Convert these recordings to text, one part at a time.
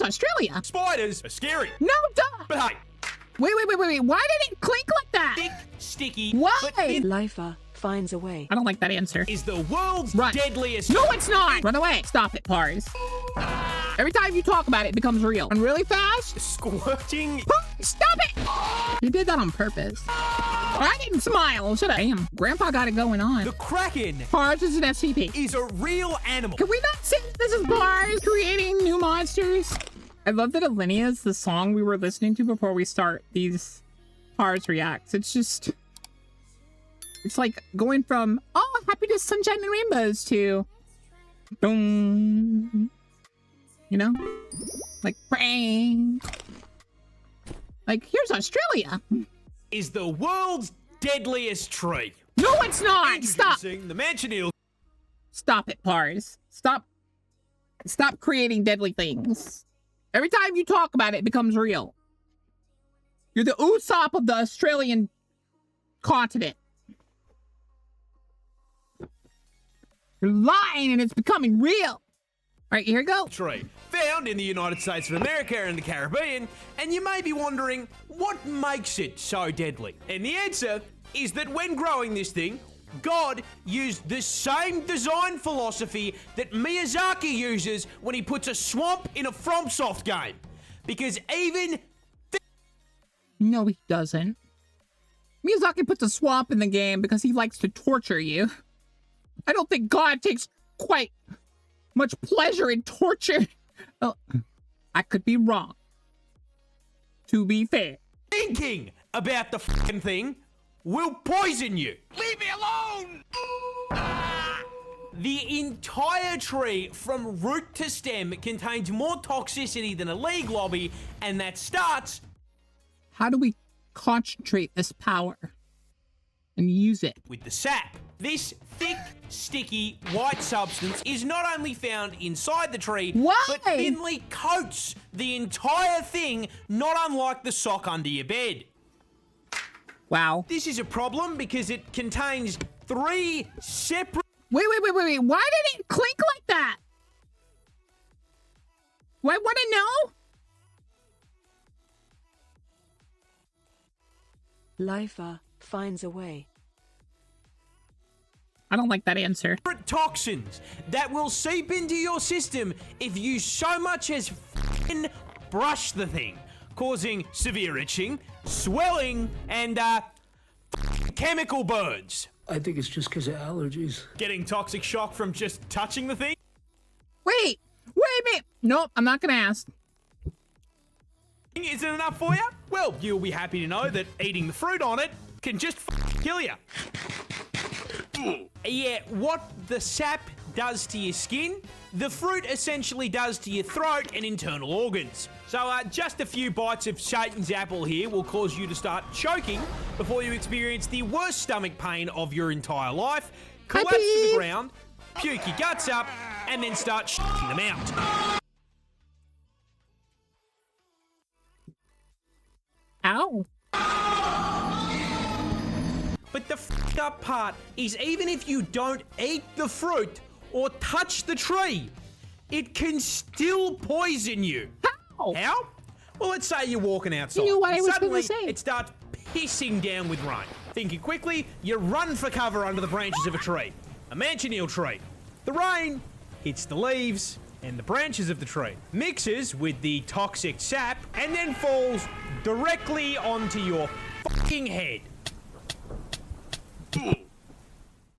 Australia. Spiders are scary. No, duh. But hey, Wait. Why did it clink like that? thick, sticky, Why? but thin Lifer finds a way. I don't like that answer. is the world's Run. deadliest. No, it's not. Run away. Stop it, Parz. Every time you talk about it, it becomes real. And really fast. Squirting. Stop it. You did that on purpose. I didn't smile. Should I? Damn. Grandpa got it going on. The Kraken Parz is an SCP. is a real animal. Can we not say this is Parz creating new monsters? I love that Alinea is the song we were listening to before we start these Parz reacts. It's like going from, oh, happiness, sunshine, and rainbows to, boom. You know? Like, bang. Like, here's Australia. Is the world's deadliest tree. No, it's not. Stop. Introducing the mansion eel. Stop it, Parz. Stop creating deadly things. Every time you talk about it, it becomes real. You're the Usopp of the Australian continent. You're lying and it's becoming real. All right, here we go. Tree found in the United States of America and the Caribbean, and you may be wondering what makes it so deadly. And the answer is that when growing this thing, God used the same design philosophy that Miyazaki uses when he puts a swamp in a FromSoft game. Because even No, he doesn't. Miyazaki puts a swamp in the game because he likes to torture you. I don't think God takes quite much pleasure in torture. Oh, I could be wrong. To be fair. thinking about the fucking thing will poison you. Leave me alone! The entire tree, from root to stem, contains more toxicity than a league lobby, and that starts... How do we concentrate this power and use it? with the sap. This thick, sticky, white substance is not only found inside the tree, Why? but thinly coats the entire thing, not unlike the sock under your bed. Wow. This is a problem because it contains 3 separate... Wait. Why did it clink like that? I want to know. Lifer finds a way. I don't like that answer. toxins that will seep into your system if you so much as f***ing brush the thing, causing severe itching, swelling, and chemical burns. I think it's just because of allergies. Getting toxic shock from just touching the thing? Wait a minute. Nope, I'm not gonna ask. Isn't enough for you? Well, you'll be happy to know that eating the fruit on it can just kill you. Yeah, what the sap does to your skin, the fruit essentially does to your throat and internal organs. So just a few bites of Satan's apple here will cause you to start choking before you experience the worst stomach pain of your entire life, collapse to the ground, puke your guts up, and then start shitting them out. Ow. But the f***ed up part is even if you don't eat the fruit or touch the tree, it can still poison you. How? How? Well, let's say you're walking outside. You knew what I and was suddenly gonna say. it starts pissing down with rain. Thinking quickly, you run for cover under the branches of a tree. A manchineal tree. The rain hits the leaves and the branches of the tree, mixes with the toxic sap, and then falls directly onto your fucking head.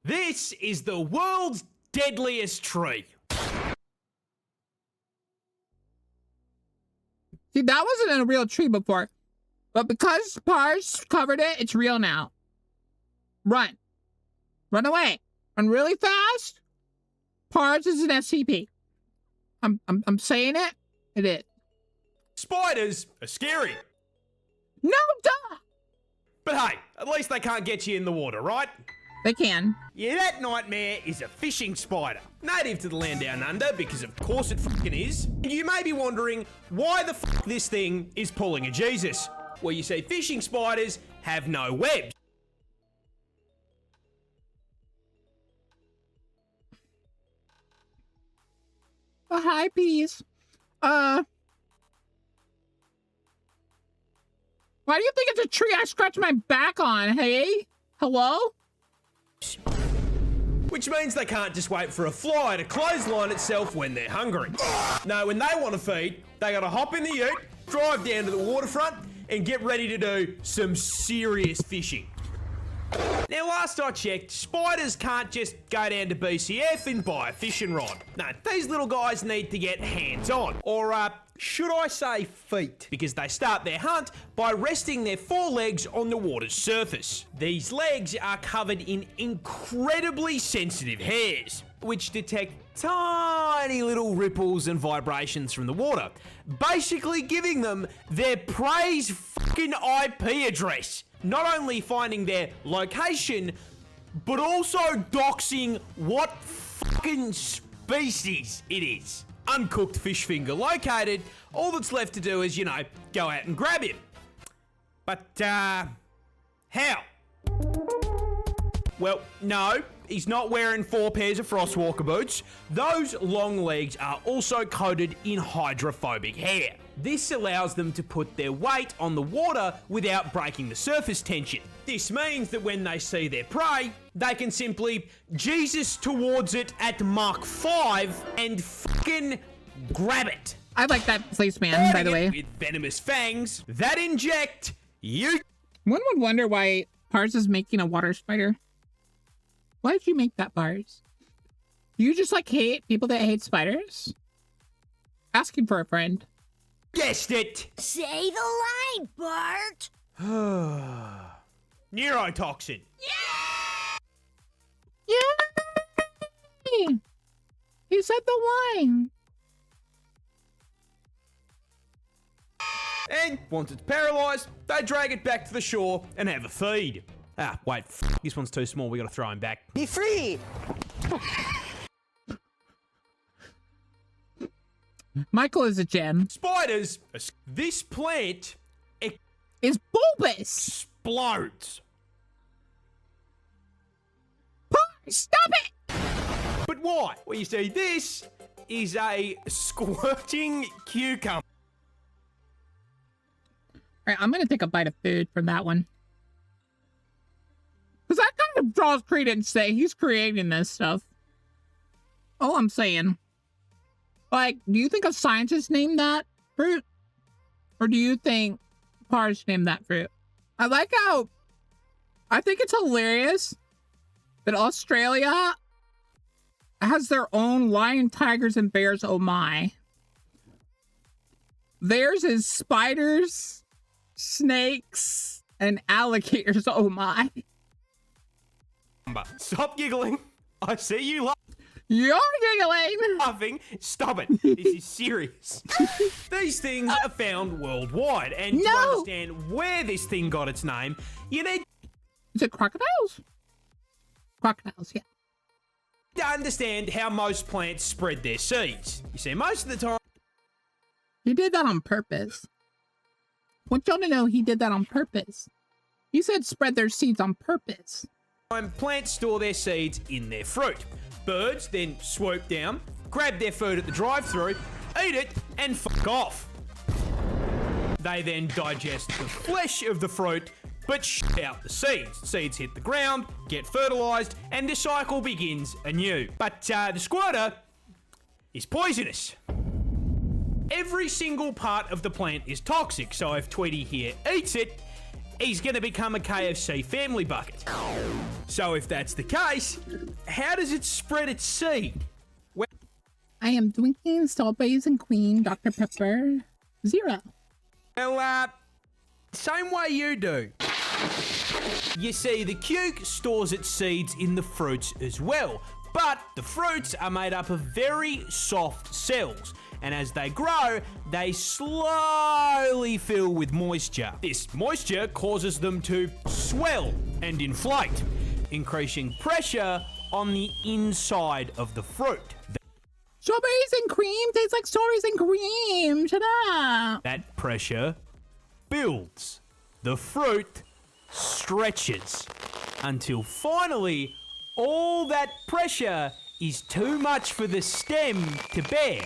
This is the world's deadliest tree. See, that wasn't a real tree before. But because Parz covered it, it's real now. Run. Run away. Run really fast. Parz is an SCP. I'm saying it. It is. Spiders are scary. No, duh. But hey, at least they can't get you in the water, right? They can. Yeah, that nightmare is a fishing spider. Native to the land down under, because of course it fucking is. And you may be wondering why the fuck this thing is pulling a Jesus. Well, you see, fishing spiders have no webs. Oh, hi, peas. Why do you think it's a tree I scratched my back on, hey? Hello? Which means they can't just wait for a fly to clothesline itself when they're hungry. No, when they want to feed, they gotta hop in the ute, drive down to the waterfront, and get ready to do some serious fishing. Now, last I checked, spiders can't just go down to BCF and buy a fishing rod. No, these little guys need to get hands-on, or should I say feet, because they start their hunt by resting their forelegs on the water's surface. These legs are covered in incredibly sensitive hairs, which detect tiny little ripples and vibrations from the water, basically giving them their prey's fucking IP address. Not only finding their location, but also doxing what fucking species it is. Uncooked fish finger located, all that's left to do is, go out and grab him. But, how? Well, no, he's not wearing 4 pairs of Frostwalker boots. Those long legs are also coated in hydrophobic hair. This allows them to put their weight on the water without breaking the surface tension. This means that when they see their prey, they can simply Jesus towards it at Mach 5 and fucking grab it. I like that policeman, by the way. With venomous fangs that inject you. One would wonder why Parz is making a water spider. Why did you make that, Parz? Do you just hate people that hate spiders? Asking for a friend. Guessed it. Say the line, Bart. Neurotoxin. Yeah! He said the line. And once it's paralyzed, they drag it back to the shore and have a feed. Ah, wait, this one's too small. We gotta throw him back. Be free! Michael is a gem. Spiders. This plant Is bulbous. explodes. Parz, stop it! But why? Well, you see, this is a squirting cucumber. Alright, I'm gonna take a bite of food from that one. Because that kind of draws credence that he's creating this stuff. All I'm saying. Do you think a scientist named that fruit? Or do you think Parz named that fruit? I like how... I think it's hilarious that Australia has their own lion, tigers, and bears, oh my. Theirs is spiders, snakes, and alligators, oh my. Stop giggling. I see you You're giggling! laughing. Stop it. This is serious. These things are found worldwide, and to understand where this thing got its name, you need Is it crocodiles? Crocodiles, yeah. to understand how most plants spread their seeds. You see, most of the time, He did that on purpose. Want y'all to know he did that on purpose. He said spread their seeds on purpose. plants store their seeds in their fruit. Birds then swoop down, grab their food at the drive-thru, eat it, and fuck off. They then digest the flesh of the fruit, but shit out the seeds. Seeds hit the ground, get fertilized, and the cycle begins anew. But the squirter is poisonous. Every single part of the plant is toxic, so if Tweety here eats it, he's gonna become a KFC family bucket. So if that's the case, how does it spread its seed? Well, I am drinking strawberries and cream, Dr. Pepper. 0. Same way you do. You see, the cuke stores its seeds in the fruits as well, but the fruits are made up of very soft cells, and as they grow, they slowly fill with moisture. This moisture causes them to swell and inflate, increasing pressure on the inside of the fruit. Strawberries and cream tastes like strawberries and cream. Shut up. That pressure builds. The fruit stretches until finally all that pressure is too much for the stem to bear,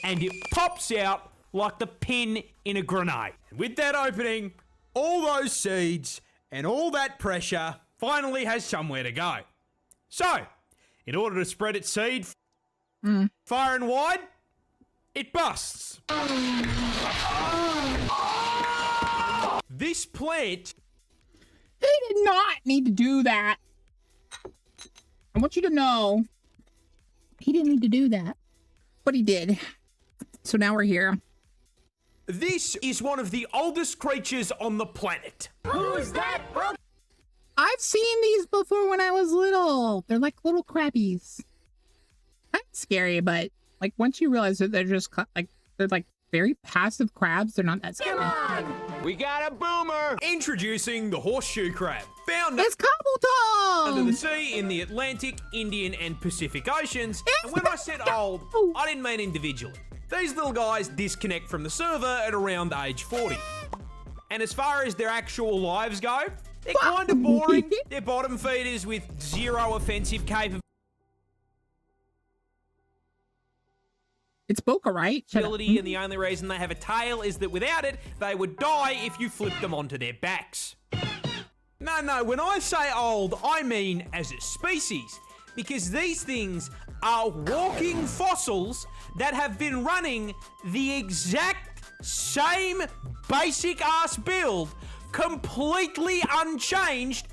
and it pops out like the pin in a grenade. With that opening, all those seeds and all that pressure finally has somewhere to go. So, in order to spread its seed far and wide, it busts. This plant... He did not need to do that. I want you to know, he didn't need to do that, but he did. So now we're here. This is one of the oldest creatures on the planet. Who's that? I've seen these before when I was little. They're like little crabbies. Kind of scary, but like once you realize that they're just like, they're like very passive crabs, they're not that scary. We got a boomer! Introducing the horseshoe crab. Found It's under Cobbletone! the sea in the Atlantic, Indian, and Pacific Oceans. And when I said old, I didn't mean individually. These little guys disconnect from the server at around age 40. And as far as their actual lives go, they're kind of boring. They're bottom feeders with zero offensive capability. It's Boca, right? Shut up. And the only reason they have a tail is that without it, they would die if you flipped them onto their backs. No, when I say old, I mean as a species. Because these things are walking fossils that have been running the exact same basic ass build, completely unchanged,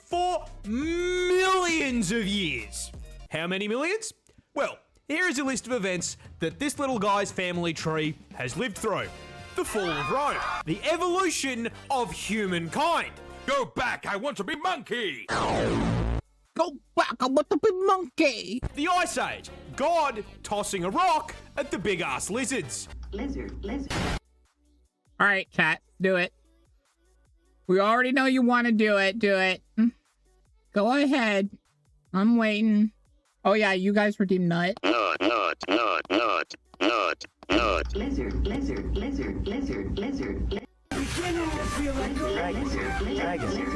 for millions of years. How many millions? Well, here is a list of events that this little guy's family tree has lived through. The fall of Rome. The evolution of humankind. Go back, I want to be monkey! Go back, I want to be monkey! The Ice Age. God tossing a rock at the big ass lizards. Lizard. Alright, chat, do it. We already know you want to do it, Go ahead. I'm waiting. Oh yeah, you guys redeemed nut. Lizard. Beginning to feel like dragon.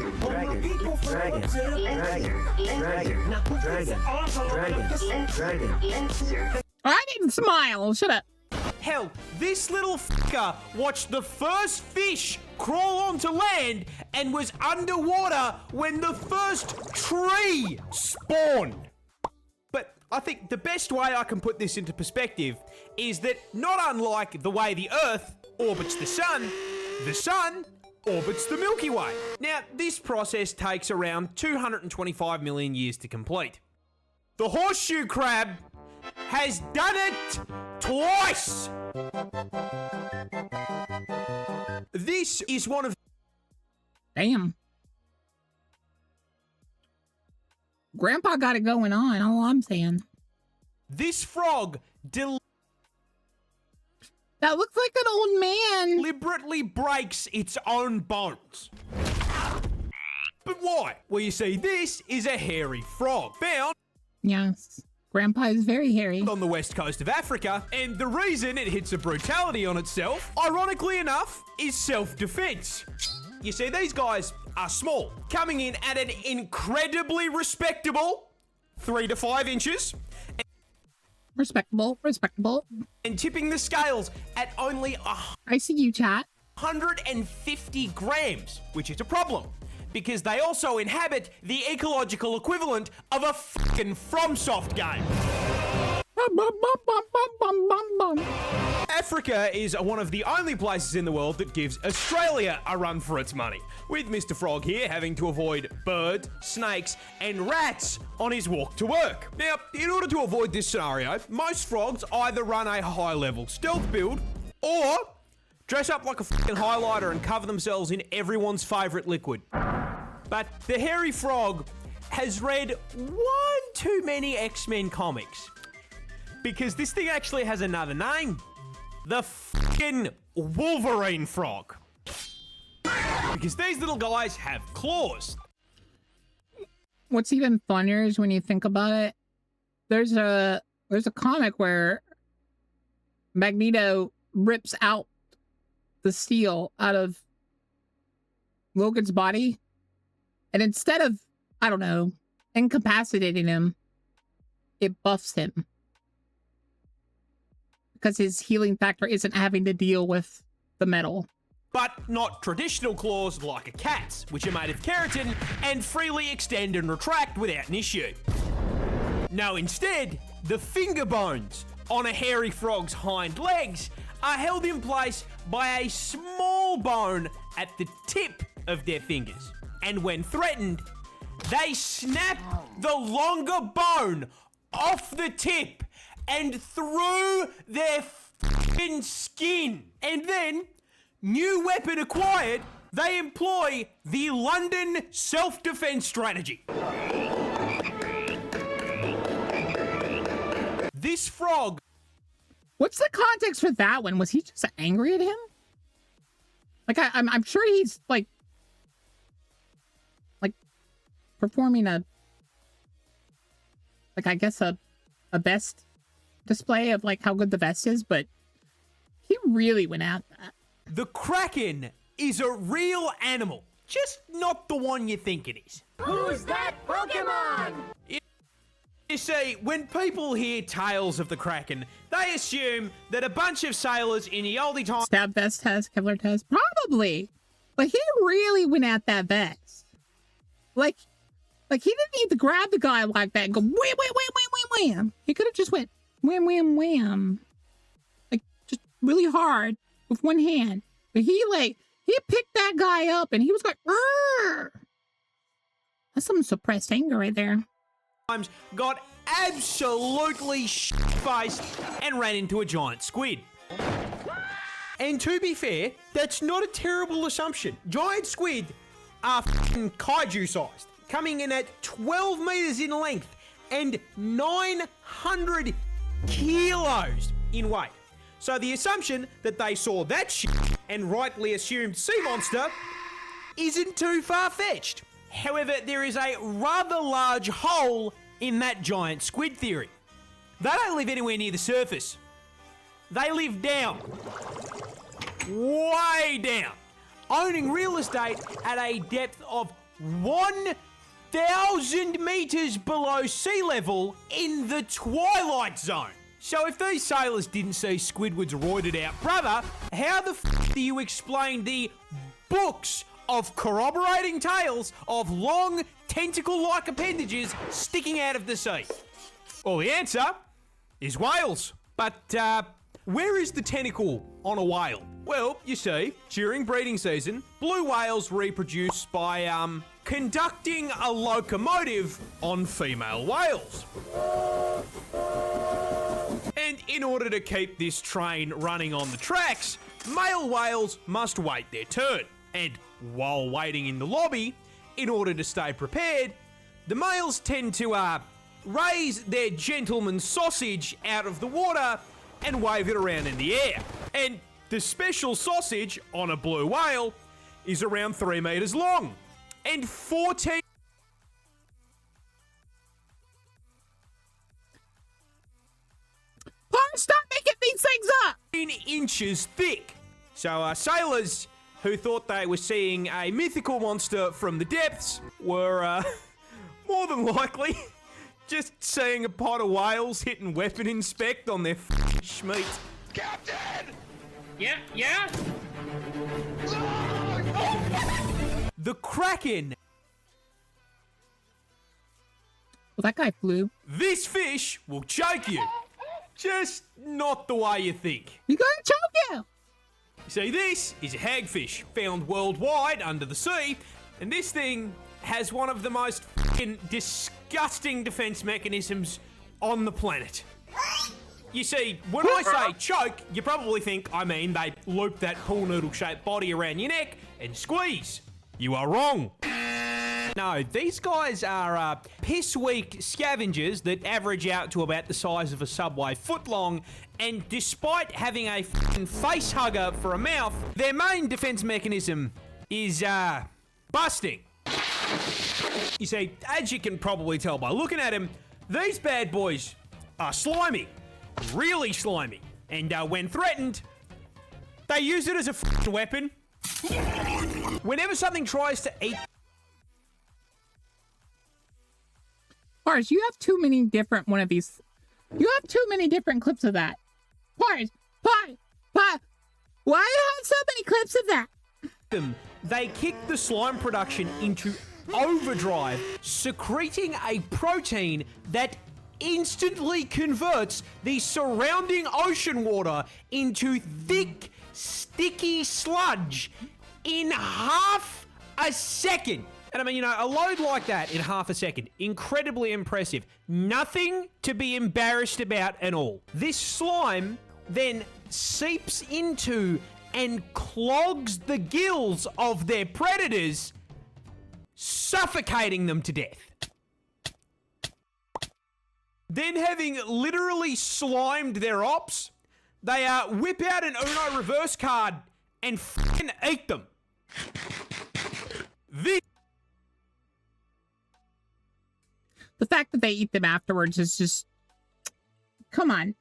I didn't smile, shut up. Hell, this little fucker watched the first fish crawl onto land and was underwater when the first tree spawned. But I think the best way I can put this into perspective is that not unlike the way the Earth orbits the Sun orbits the Milky Way. Now, this process takes around 225 million years to complete. The horseshoe crab has done it twice! This is one of... Damn. Grandpa got it going on, all I'm saying. This frog That looks like an old man. deliberately breaks its own bones. But why? Well, you see, this is a hairy frog found Yes. Grandpa is very hairy. on the west coast of Africa, and the reason it hits a brutality on itself, ironically enough, is self-defense. You see, these guys are small, coming in at an incredibly respectable 3 to 5 inches, Respectable. and tipping the scales at only I see you, chat. 150 grams, which is a problem, because they also inhabit the ecological equivalent of a fucking FromSoft game. Africa is one of the only places in the world that gives Australia a run for its money, with Mr. Frog here having to avoid birds, snakes, and rats on his walk to work. Now, in order to avoid this scenario, most frogs either run a high-level stealth build or dress up like a fucking highlighter and cover themselves in everyone's favourite liquid. But the hairy frog has read one too many X-Men comics, because this thing actually has another name. The fucking Wolverine frog. Because these little guys have claws. What's even funnier is when you think about it, there's a comic where Magneto rips out the steel out of Logan's body, and instead of, I don't know, incapacitating him, it buffs him. Because his healing factor isn't having to deal with the metal. but not traditional claws like a cat's, which are made of keratin and freely extend and retract without an issue. No, instead, the finger bones on a hairy frog's hind legs are held in place by a small bone at the tip of their fingers. And when threatened, they snap the longer bone off the tip and through their f***ing skin. And then, new weapon acquired, they employ the London self-defense strategy. This frog... What's the context for that one? Was he just angry at him? Like, I'm sure he's, like performing a, like, I guess a best display of, like, how good the vest is, but he really went at that. The Kraken is a real animal, just not the one you think it is. Who's that Pokemon? You see, when people hear tales of the Kraken, they assume that a bunch of sailors in the oldie times... Stab vest test, Kevlar test, probably. But he really went at that vest. Like he didn't need to grab the guy like that and go wham, wham, wham, wham, wham, wham. He could have just went wham, wham, wham. Like, just really hard with one hand. But he picked that guy up and he was like, "Arr!" That's some suppressed anger right there. Got absolutely shit-faced and ran into a giant squid. And to be fair, that's not a terrible assumption. Giant squid are f***ing kaiju-sized, coming in at 12 meters in length and 900 kilos in weight. So the assumption that they saw that shit and rightly assumed sea monster isn't too far-fetched. However, there is a rather large hole in that giant squid theory. They don't live anywhere near the surface. They live down. Way down. Owning real estate at a depth of 1,000 meters below sea level in the twilight zone. So if these sailors didn't see Squidward's roided out brother, how the f*** do you explain the books of corroborating tales of long, tentacle-like appendages sticking out of the sea? Well, the answer is whales. But, where is the tentacle on a whale? Well, you see, during breeding season, blue whales reproduce by, conducting a locomotive on female whales. And in order to keep this train running on the tracks, male whales must wait their turn. And while waiting in the lobby, in order to stay prepared, the males tend to raise their gentleman's sausage out of the water and wave it around in the air. And the special sausage on a blue whale is around 3 meters long and 14... Parz, stop making these things up! ...inches thick. So sailors who thought they were seeing a mythical monster from the depths were, more than likely just seeing a pot of whales hitting weapon inspect on their schmeat. Captain! Yeah? The Kraken. Well, that guy flew. This fish will choke you. Just not the way you think. He's gonna choke you! See, this is a hagfish found worldwide under the sea, and this thing has one of the most f***ing disgusting defense mechanisms on the planet. You see, when I say choke, you probably think I mean they loop that pool noodle-shaped body around your neck and squeeze. You are wrong. No, these guys are piss-weak scavengers that average out to about the size of a Subway footlong, and despite having a f***ing face hugger for a mouth, their main defense mechanism is, busting. You see, as you can probably tell by looking at them, these bad boys are slimy. Really slimy. And when threatened, they use it as a f***ing weapon. Whenever something tries to eat... Parz, you have too many different one of these. You have too many different clips of that. Parz, why you have so many clips of that? them, they kick the slime production into overdrive, secreting a protein that instantly converts the surrounding ocean water into thick, sticky sludge in half a second. And I mean, you know, a load like that in half a second, incredibly impressive. Nothing to be embarrassed about at all. This slime then seeps into and clogs the gills of their predators, suffocating them to death. Then, having literally slimed their ops, they whip out an Uno reverse card and fucking eat them. The fact that they eat them afterwards is just... Come on.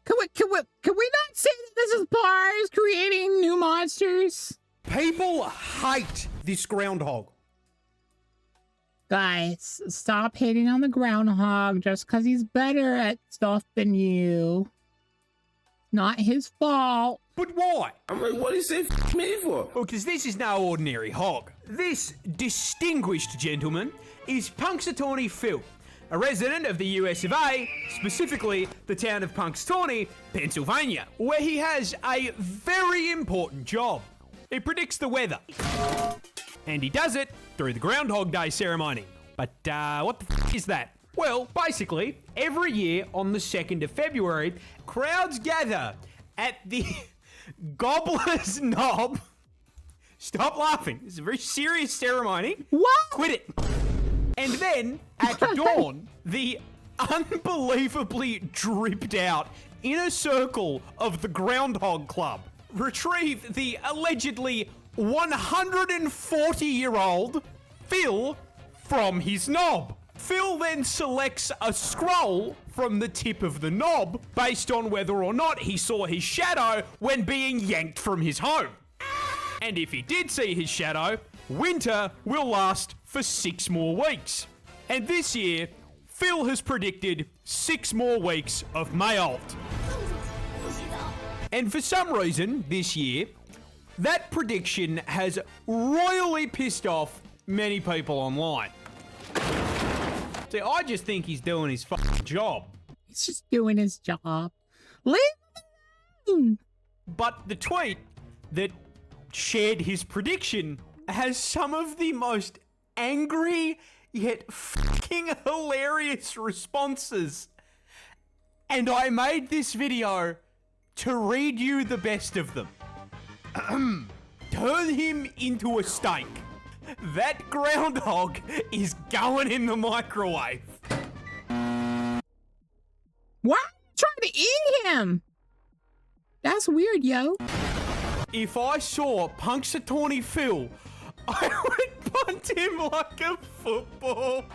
Can we not say that this is Parz creating new monsters? People hate this groundhog. Guys, stop hating on the groundhog just because he's better at stuff than you. Not his fault. But why? I'm like, what is it me for? Well, because this is no ordinary hog. This distinguished gentleman is Punxsutawney Phil, a resident of the US of A, specifically the town of Punxsutawney, Pennsylvania, where he has a very important job. He predicts the weather. And he does it through the Groundhog Day ceremony. But what the f*** is that? Well, basically, every year on the 2nd of February, crowds gather at the Gobbler's Knob. Stop laughing. It's a very serious ceremony. What? Quit it. And then, at dawn, the unbelievably dripped out inner circle of the Groundhog Club retrieve the allegedly 140-year-old Phil from his knob. Phil then selects a scroll from the tip of the knob based on whether or not he saw his shadow when being yanked from his home. And if he did see his shadow, winter will last for 6 more weeks. And this year, Phil has predicted 6 more weeks of Mayolt. And for some reason, this year, that prediction has royally pissed off many people online. See, I just think he's doing his fucking job. He's just doing his job. Leave him alone. But the tweet that shared his prediction has some of the most angry yet fucking hilarious responses. And I made this video to read you the best of them. Turn him into a steak. That groundhog is going in the microwave. Why are you trying to eat him? That's weird, yo. If I saw Punxsutawney Phil, I would punt him like a football.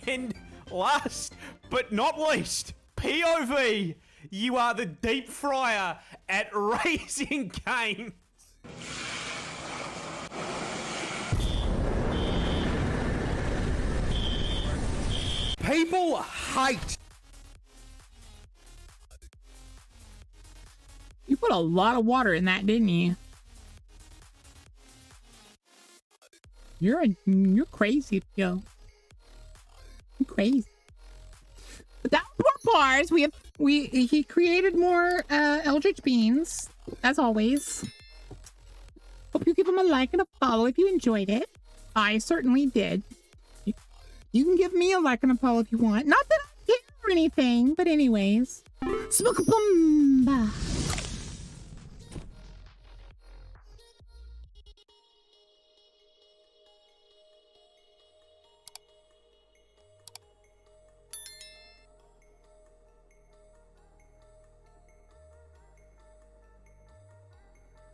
And last but not least, POV, you are the deep fryer at Raising Cane's. People hate. You put a lot of water in that, didn't you? You're crazy, yo. You're crazy. But that was more Parz. He created more Eldritch Beans, as always. Hope you give him a like and a follow if you enjoyed it. I certainly did. You can give me a like and a follow if you want. Not that I care or anything, but anyways. Smoke-a-boom.